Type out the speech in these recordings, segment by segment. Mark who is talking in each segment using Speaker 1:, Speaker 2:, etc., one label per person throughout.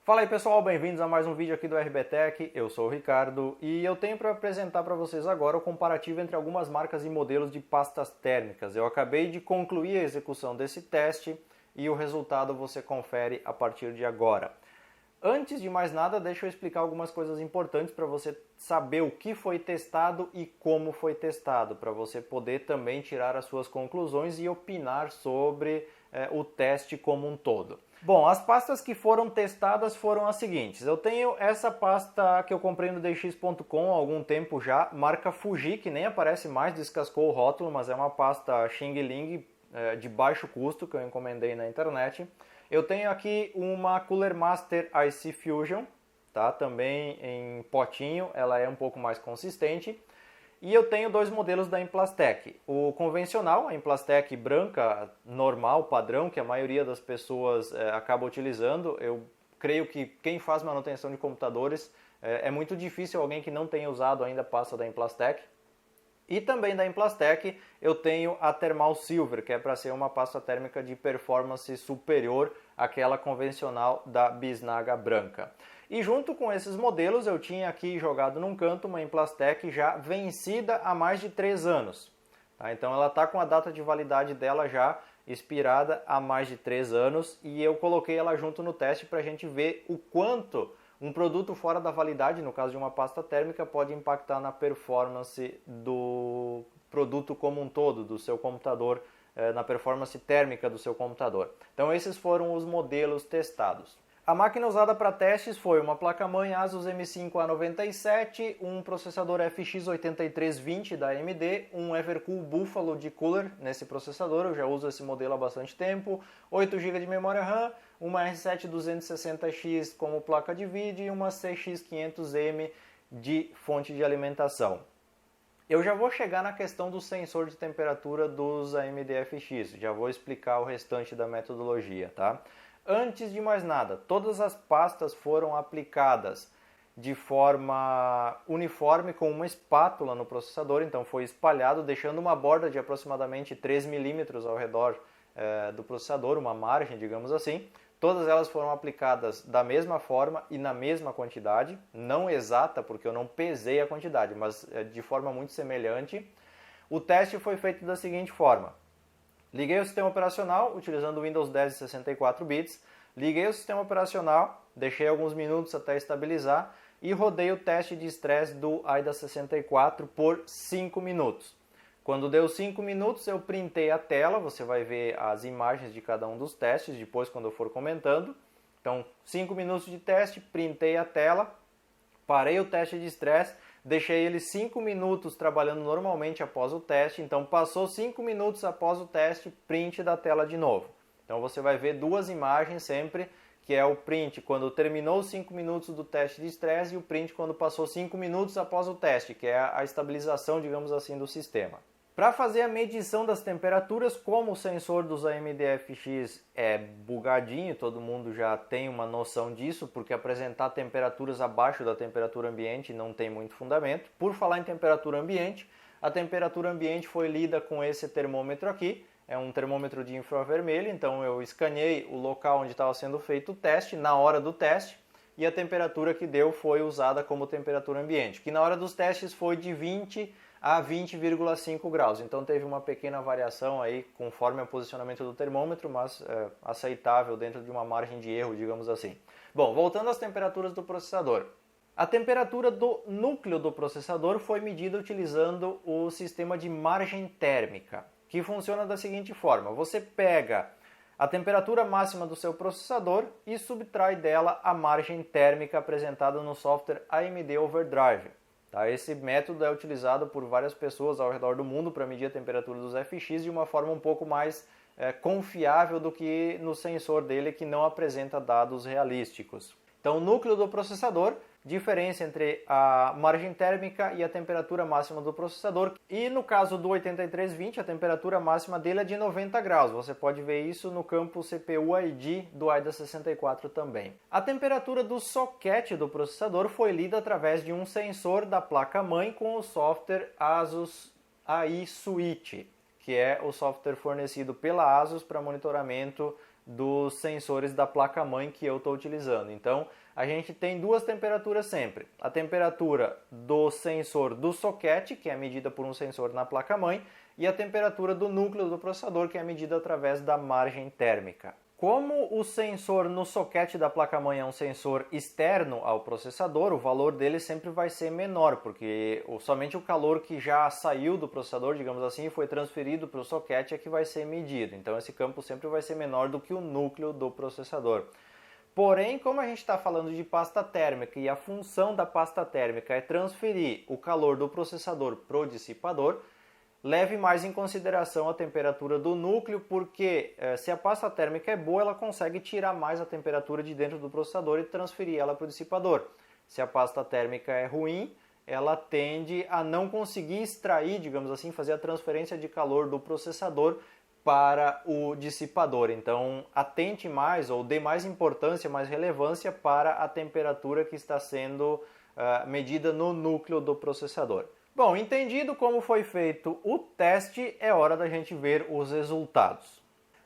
Speaker 1: Fala aí pessoal, bem-vindos a mais um vídeo aqui do RBTech, eu sou o Ricardo e eu tenho para apresentar para vocês agora o comparativo entre algumas marcas e modelos de pastas térmicas. Eu acabei de concluir a execução desse teste e o resultado você confere a partir de agora. Antes de mais nada, deixa eu explicar algumas coisas importantes para você saber o que foi testado e como foi testado, para você poder também tirar as suas conclusões e opinar sobre o teste como um todo. Bom, as pastas que foram testadas foram as seguintes. Eu tenho essa pasta que eu comprei no dx.com há algum tempo já, marca Fuji, que nem aparece mais, descascou o rótulo, mas é uma pasta Xing Ling de baixo custo que eu encomendei na internet. Eu tenho aqui uma Cooler Master IC Fusion, tá? Também em potinho, ela é um pouco mais consistente. E eu tenho dois modelos da Implastec. O convencional, a Implastec branca, normal, padrão, que a maioria das pessoas acaba utilizando. Eu creio que quem faz manutenção de computadores é muito difícil alguém que não tenha usado ainda a pasta da Implastec. E também da Implastec eu tenho a Thermal Silver, que é para ser uma pasta térmica de performance superior àquela convencional da bisnaga branca. E junto com esses modelos eu tinha aqui jogado num canto uma Implastec já vencida há mais de 3 anos. Tá? Então ela está com a data de validade dela já expirada há mais de 3 anos e eu coloquei ela junto no teste para a gente ver o quanto um produto fora da validade, no caso de uma pasta térmica, pode impactar na performance do produto como um todo, do seu computador, na performance térmica do seu computador. Então esses foram os modelos testados. A máquina usada para testes foi uma placa-mãe Asus M5A97, um processador FX8320 da AMD, um Evercool Buffalo de cooler nesse processador, eu já uso esse modelo há bastante tempo, 8 GB de memória RAM, uma R7 260X como placa de vídeo e uma CX500M de fonte de alimentação. Eu já vou chegar na questão do sensor de temperatura dos AMD FX, já vou explicar o restante da metodologia, tá? Antes de mais nada, todas as pastas foram aplicadas de forma uniforme com uma espátula no processador, então foi espalhado, deixando uma borda de aproximadamente 3 milímetros ao redor do processador, uma margem, digamos assim. Todas elas foram aplicadas da mesma forma e na mesma quantidade, não exata porque eu não pesei a quantidade, mas de forma muito semelhante. O teste foi feito da seguinte forma. Liguei o sistema operacional utilizando o Windows 10 e 64 bits, liguei o sistema operacional, deixei alguns minutos até estabilizar e rodei o teste de estresse do AIDA 64 por 5 minutos. Quando deu 5 minutos eu printei a tela, você vai ver as imagens de cada um dos testes depois quando eu for comentando. Então 5 minutos de teste, printei a tela, parei o teste de estresse, deixei ele 5 minutos trabalhando normalmente após o teste, então passou 5 minutos após o teste, print da tela de novo. Então você vai ver duas imagens sempre, que é o print quando terminou os 5 minutos do teste de estresse e o print quando passou 5 minutos após o teste, que é a estabilização, digamos assim, do sistema. Para fazer a medição das temperaturas, como o sensor dos AMD FX é bugadinho, todo mundo já tem uma noção disso, porque apresentar temperaturas abaixo da temperatura ambiente não tem muito fundamento. Por falar em temperatura ambiente, a temperatura ambiente foi lida com esse termômetro aqui, é um termômetro de infravermelho, então eu escaneei o local onde estava sendo feito o teste, na hora do teste, e a temperatura que deu foi usada como temperatura ambiente, que na hora dos testes foi de 20 a 20,5 graus, então teve uma pequena variação aí conforme o posicionamento do termômetro, mas aceitável dentro de uma margem de erro, digamos assim. Bom, voltando às temperaturas do processador. A temperatura do núcleo do processador foi medida utilizando o sistema de margem térmica, que funciona da seguinte forma: você pega a temperatura máxima do seu processador e subtrai dela a margem térmica apresentada no software AMD Overdrive. Esse método é utilizado por várias pessoas ao redor do mundo para medir a temperatura dos FX de uma forma um pouco mais confiável do que no sensor dele, que não apresenta dados realísticos. Então, o núcleo do processador, diferença entre a margem térmica e a temperatura máxima do processador. E no caso do 8320, a temperatura máxima dele é de 90 graus. Você pode ver isso no campo CPU ID do AIDA 64 também. A temperatura do socket do processador foi lida através de um sensor da placa-mãe com o software Asus AI Switch, que é o software fornecido pela Asus para monitoramento dos sensores da placa-mãe que eu estou utilizando. Então, a gente tem duas temperaturas sempre. A temperatura do sensor do soquete, que é medida por um sensor na placa-mãe, e a temperatura do núcleo do processador, que é medida através da margem térmica. Como o sensor no soquete da placa-mãe é um sensor externo ao processador, o valor dele sempre vai ser menor, porque somente o calor que já saiu do processador, digamos assim, e foi transferido para o soquete é que vai ser medido. Então esse campo sempre vai ser menor do que o núcleo do processador. Porém, como a gente está falando de pasta térmica e a função da pasta térmica é transferir o calor do processador para o dissipador, leve mais em consideração a temperatura do núcleo, porque se a pasta térmica é boa, ela consegue tirar mais a temperatura de dentro do processador e transferir ela para o dissipador. Se a pasta térmica é ruim, ela tende a não conseguir extrair, digamos assim, fazer a transferência de calor do processador para o dissipador. Então, atente mais ou dê mais importância, mais relevância para a temperatura que está sendo medida no núcleo do processador. Bom, entendido como foi feito o teste, é hora da gente ver os resultados.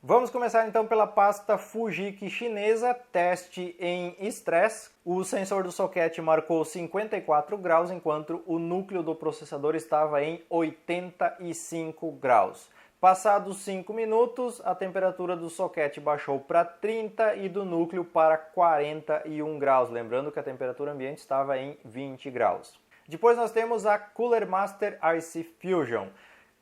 Speaker 1: Vamos começar então pela pasta Fujiki chinesa, teste em estresse. O sensor do soquete marcou 54 graus, enquanto o núcleo do processador estava em 85 graus. Passados 5 minutos, a temperatura do soquete baixou para 30 e do núcleo para 41 graus, lembrando que a temperatura ambiente estava em 20 graus. Depois nós temos a Cooler Master IC Fusion,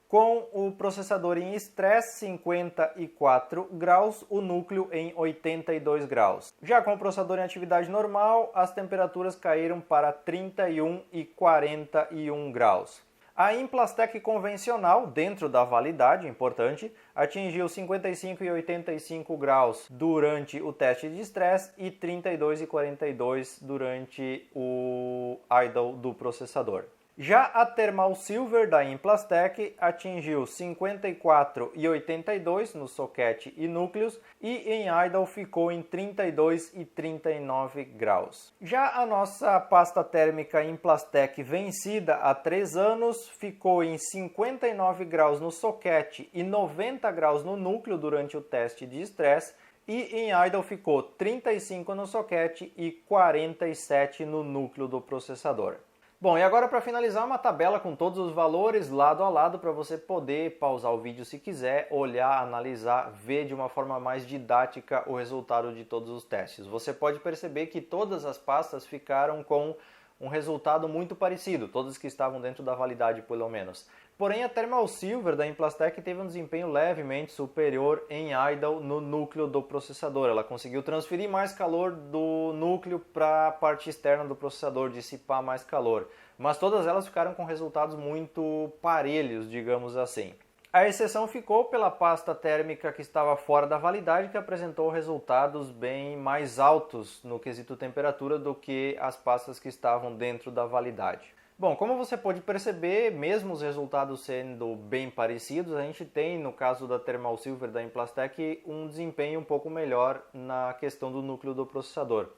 Speaker 1: com o processador em estresse 54 graus, o núcleo em 82 graus. Já com o processador em atividade normal, as temperaturas caíram para 31 e 41 graus. A Implastec convencional, dentro da validade, importante, atingiu 55 e 85 graus durante o teste de estresse e 32 e 42 durante o idle do processador. Já a Thermal Silver da Implastec atingiu 54 e 82 no soquete e núcleos e em idle ficou em 32 e 39 graus. Já a nossa pasta térmica Implastec vencida há 3 anos ficou em 59 graus no soquete e 90 graus no núcleo durante o teste de estresse e em idle ficou 35 no soquete e 47 no núcleo do processador. Bom, e agora para finalizar uma tabela com todos os valores lado a lado para você poder pausar o vídeo se quiser, olhar, analisar, ver de uma forma mais didática o resultado de todos os testes. Você pode perceber que todas as pastas ficaram com um resultado muito parecido, todas que estavam dentro da validade pelo menos. Porém, a Thermal Silver da Implastec teve um desempenho levemente superior em idle no núcleo do processador. Ela conseguiu transferir mais calor do núcleo para a parte externa do processador, dissipar mais calor. Mas todas elas ficaram com resultados muito parelhos, digamos assim. A exceção ficou pela pasta térmica que estava fora da validade, que apresentou resultados bem mais altos no quesito temperatura do que as pastas que estavam dentro da validade. Bom, como você pode perceber, mesmo os resultados sendo bem parecidos, a gente tem, no caso da Thermal Silver da Implastec, um desempenho um pouco melhor na questão do núcleo do processador.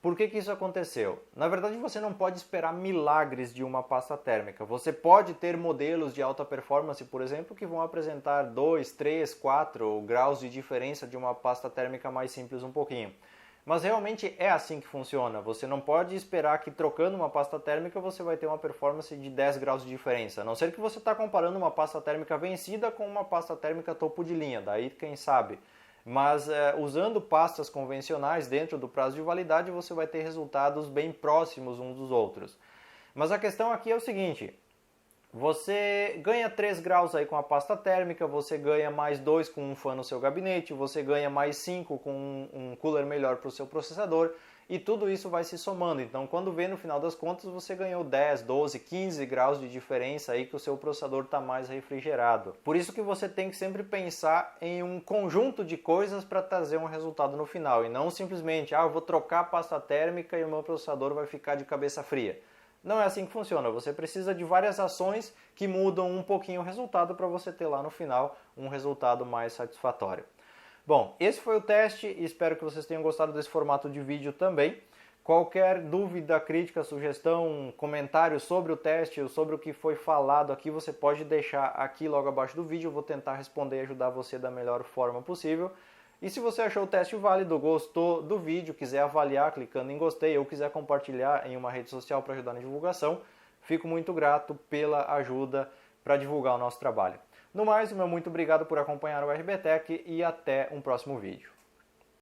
Speaker 1: Por que isso aconteceu? Na verdade, você não pode esperar milagres de uma pasta térmica. Você pode ter modelos de alta performance, por exemplo, que vão apresentar 2, 3, 4 graus de diferença de uma pasta térmica mais simples um pouquinho. Mas realmente é assim que funciona. Você não pode esperar que trocando uma pasta térmica você vai ter uma performance de 10 graus de diferença. A não ser que você está comparando uma pasta térmica vencida com uma pasta térmica topo de linha. Daí quem sabe. Mas usando pastas convencionais dentro do prazo de validade você vai ter resultados bem próximos uns dos outros. Mas a questão aqui é o seguinte. Você ganha 3 graus aí com a pasta térmica, você ganha mais 2 com um fan no seu gabinete, você ganha mais 5 com um cooler melhor para o seu processador e tudo isso vai se somando. Então quando vê no final das contas você ganhou 10, 12, 15 graus de diferença aí que o seu processador está mais refrigerado. Por isso que você tem que sempre pensar em um conjunto de coisas para trazer um resultado no final e não simplesmente, eu vou trocar a pasta térmica e o meu processador vai ficar de cabeça fria. Não é assim que funciona, você precisa de várias ações que mudam um pouquinho o resultado para você ter lá no final um resultado mais satisfatório. Bom, esse foi o teste e espero que vocês tenham gostado desse formato de vídeo também. Qualquer dúvida, crítica, sugestão, comentário sobre o teste ou sobre o que foi falado aqui, você pode deixar aqui logo abaixo do vídeo. Eu vou tentar responder e ajudar você da melhor forma possível. E se você achou o teste válido, gostou do vídeo, quiser avaliar clicando em gostei ou quiser compartilhar em uma rede social para ajudar na divulgação, fico muito grato pela ajuda para divulgar o nosso trabalho. No mais, meu muito obrigado por acompanhar o RBTech e até um próximo vídeo.